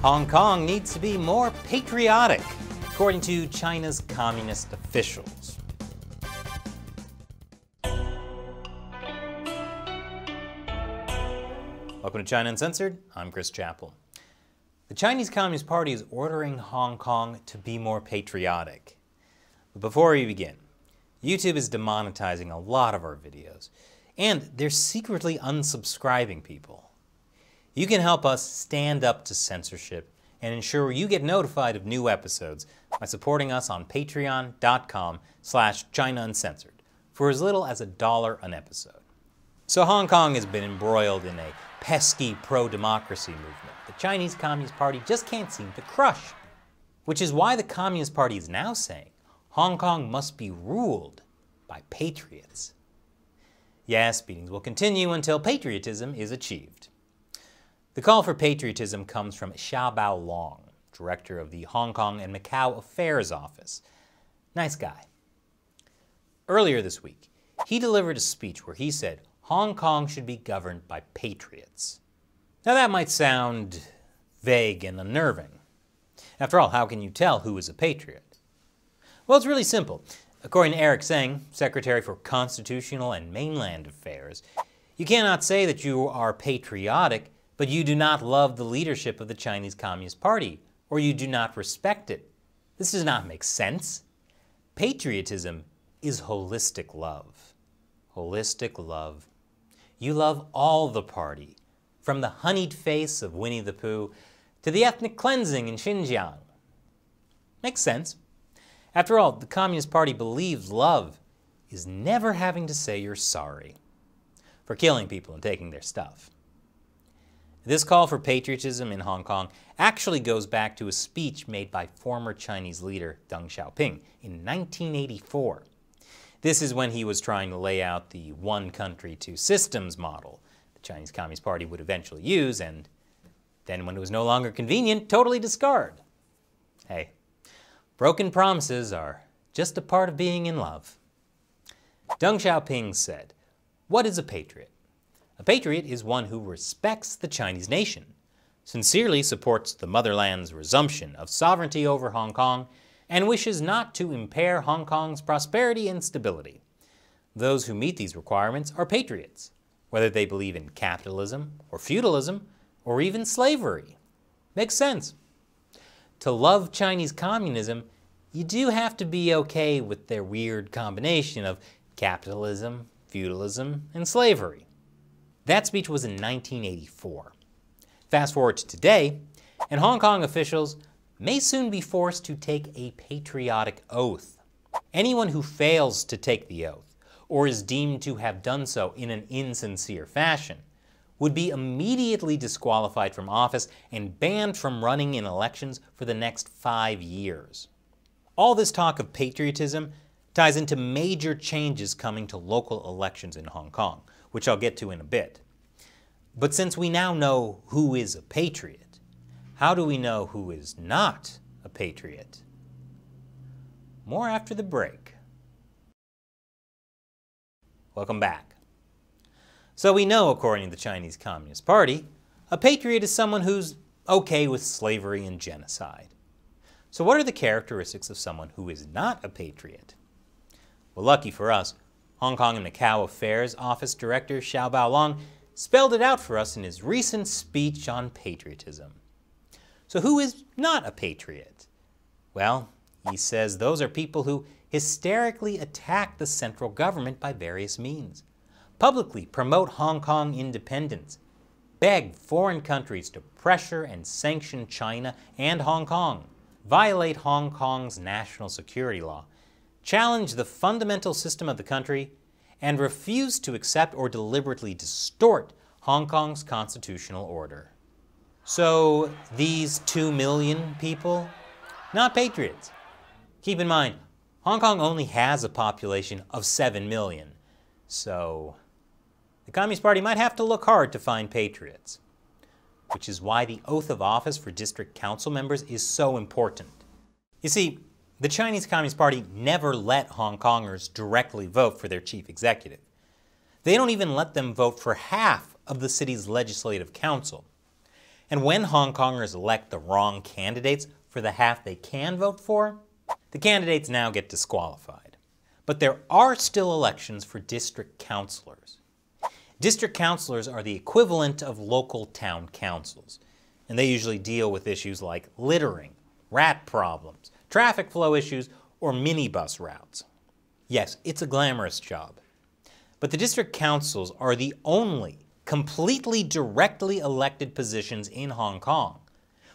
Hong Kong needs to be more patriotic, according to China's communist officials. Welcome to China Uncensored. I'm Chris Chappell. The Chinese Communist Party is ordering Hong Kong to be more patriotic. But before we begin, YouTube is demonetizing a lot of our videos, and they're secretly unsubscribing people. You can help us stand up to censorship and ensure you get notified of new episodes by supporting us on patreon.com/ChinaUncensored for as little as $1 an episode. So Hong Kong has been embroiled in a pesky pro-democracy movement the Chinese Communist Party just can't seem to crush, which is why the Communist Party is now saying Hong Kong must be ruled by patriots. Yes, beatings will continue until patriotism is achieved. The call for patriotism comes from Xiaobao Long, director of the Hong Kong and Macau Affairs Office. Nice guy. Earlier this week, he delivered a speech where he said Hong Kong should be governed by patriots. Now that might sound vague and unnerving. After all, how can you tell who is a patriot? Well, it's really simple. According to Eric Tseng, Secretary for Constitutional and Mainland Affairs, you cannot say that you are patriotic, but you do not love the leadership of the Chinese Communist Party, or you do not respect it. This does not make sense. Patriotism is holistic love. Holistic love. You love all the party, from the honeyed face of Winnie the Pooh to the ethnic cleansing in Xinjiang. Makes sense. After all, the Communist Party believes love is never having to say you're sorry for killing people and taking their stuff. This call for patriotism in Hong Kong actually goes back to a speech made by former Chinese leader Deng Xiaoping in 1984. This is when he was trying to lay out the one country, two systems model the Chinese Communist Party would eventually use, and then when it was no longer convenient, totally discard. Hey, broken promises are just a part of being in love. Deng Xiaoping said, "What is a patriot? A patriot is one who respects the Chinese nation, sincerely supports the motherland's resumption of sovereignty over Hong Kong, and wishes not to impair Hong Kong's prosperity and stability. Those who meet these requirements are patriots, whether they believe in capitalism or feudalism or even slavery." Makes sense. To love Chinese communism, you do have to be okay with their weird combination of capitalism, feudalism, and slavery. That speech was in 1984. Fast forward to today, and Hong Kong officials may soon be forced to take a patriotic oath. Anyone who fails to take the oath, or is deemed to have done so in an insincere fashion, would be immediately disqualified from office and banned from running in elections for the next 5 years. All this talk of patriotism ties into major changes coming to local elections in Hong Kong, which I'll get to in a bit. But since we now know who is a patriot, how do we know who is not a patriot? More after the break. Welcome back. So we know, according to the Chinese Communist Party, a patriot is someone who's okay with slavery and genocide. So what are the characteristics of someone who is not a patriot? Well, lucky for us, Hong Kong and Macau Affairs Office Director Xiaobao Long spelled it out for us in his recent speech on patriotism. So who is not a patriot? Well, he says those are people who hysterically attack the central government by various means, publicly promote Hong Kong independence, beg foreign countries to pressure and sanction China and Hong Kong, violate Hong Kong's national security law, challenge the fundamental system of the country, and refuse to accept or deliberately distort Hong Kong's constitutional order. So these 2 million people, not patriots. Keep in mind, Hong Kong only has a population of 7 million, so the Communist Party might have to look hard to find patriots, which is why the oath of office for district council members is so important. You see, the Chinese Communist Party never let Hong Kongers directly vote for their chief executive. They don't even let them vote for half of the city's legislative council. And when Hong Kongers elect the wrong candidates for the half they can vote for, the candidates now get disqualified. But there are still elections for district councillors. District councillors are the equivalent of local town councils, and they usually deal with issues like littering, rat problems, traffic flow issues, or minibus routes. Yes, it's a glamorous job. But the district councils are the only completely directly elected positions in Hong Kong,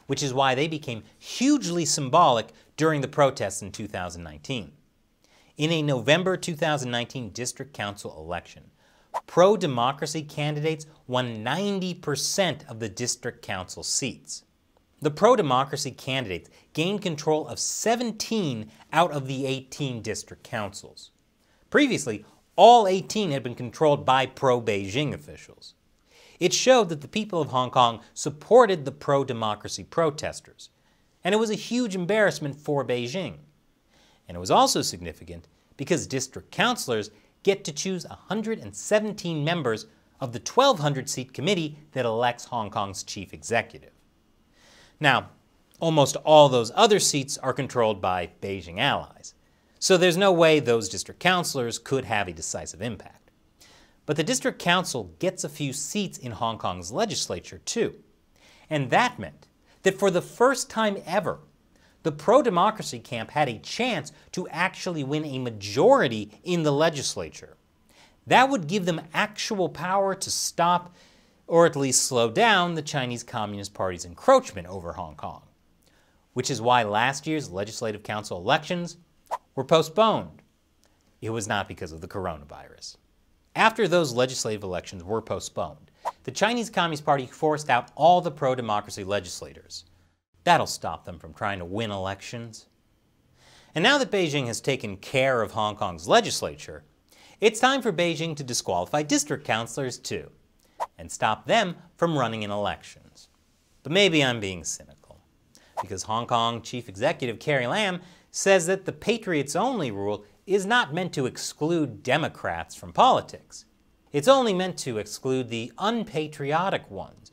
which is why they became hugely symbolic during the protests in 2019. In a November 2019 district council election, pro-democracy candidates won 90% of the district council seats. The pro-democracy candidates gained control of 17 out of the 18 district councils. Previously, all 18 had been controlled by pro-Beijing officials. It showed that the people of Hong Kong supported the pro-democracy protesters, and it was a huge embarrassment for Beijing. And it was also significant because district councillors get to choose 117 members of the 1,200-seat committee that elects Hong Kong's chief executive. Now, almost all those other seats are controlled by Beijing allies, so there's no way those district councillors could have a decisive impact. But the district council gets a few seats in Hong Kong's legislature too, and that meant that for the first time ever, the pro-democracy camp had a chance to actually win a majority in the legislature. That would give them actual power to stop, or at least slow down, the Chinese Communist Party's encroachment over Hong Kong, which is why last year's Legislative Council elections were postponed. It was not because of the coronavirus. After those legislative elections were postponed, the Chinese Communist Party forced out all the pro-democracy legislators. That'll stop them from trying to win elections. And now that Beijing has taken care of Hong Kong's legislature, it's time for Beijing to disqualify district councillors too, and stop them from running in elections. But maybe I'm being cynical, because Hong Kong Chief Executive Carrie Lam says that the patriots-only rule is not meant to exclude Democrats from politics. It's only meant to exclude the unpatriotic ones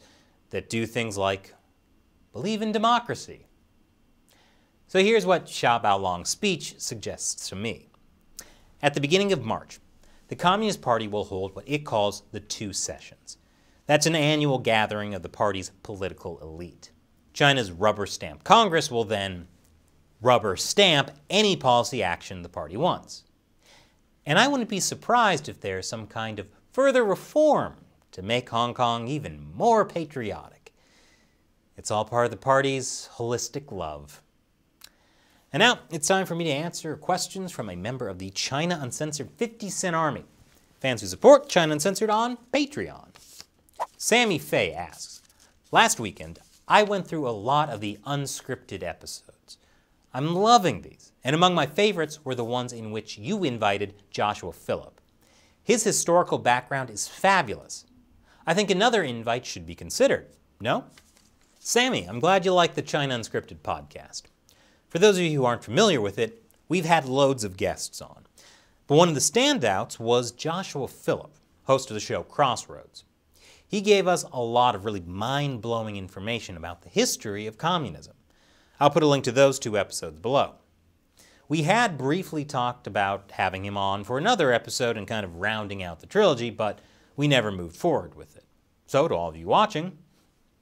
that do things like believe in democracy. So here's what Xia Baolong's speech suggests to me. At the beginning of March, the Communist Party will hold what it calls the Two Sessions. That's an annual gathering of the party's political elite. China's rubber stamp Congress will then rubber stamp any policy action the party wants. And I wouldn't be surprised if there's some kind of further reform to make Hong Kong even more patriotic. It's all part of the party's holistic love. And now it's time for me to answer questions from a member of the China Uncensored 50-Cent Army, fans who support China Uncensored on Patreon. Sammy Faye asks, last weekend I went through a lot of the unscripted episodes. I'm loving these, and among my favorites were the ones in which you invited Joshua Phillip. His historical background is fabulous. I think another invite should be considered, no? Sammy, I'm glad you like the China Unscripted podcast. For those of you who aren't familiar with it, we've had loads of guests on. But one of the standouts was Joshua Phillip, host of the show Crossroads. He gave us a lot of really mind-blowing information about the history of communism. I'll put a link to those 2 episodes below. We had briefly talked about having him on for another episode and kind of rounding out the trilogy, but we never moved forward with it. So to all of you watching,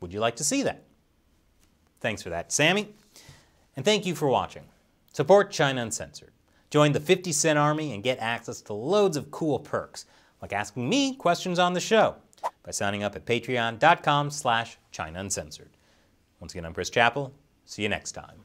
would you like to see that? Thanks for that, Sammy. And thank you for watching. Support China Uncensored. Join the 50-Cent Army and get access to loads of cool perks, like asking me questions on the show, by signing up at patreon.com/China Uncensored. Once again, I'm Chris Chappell. See you next time.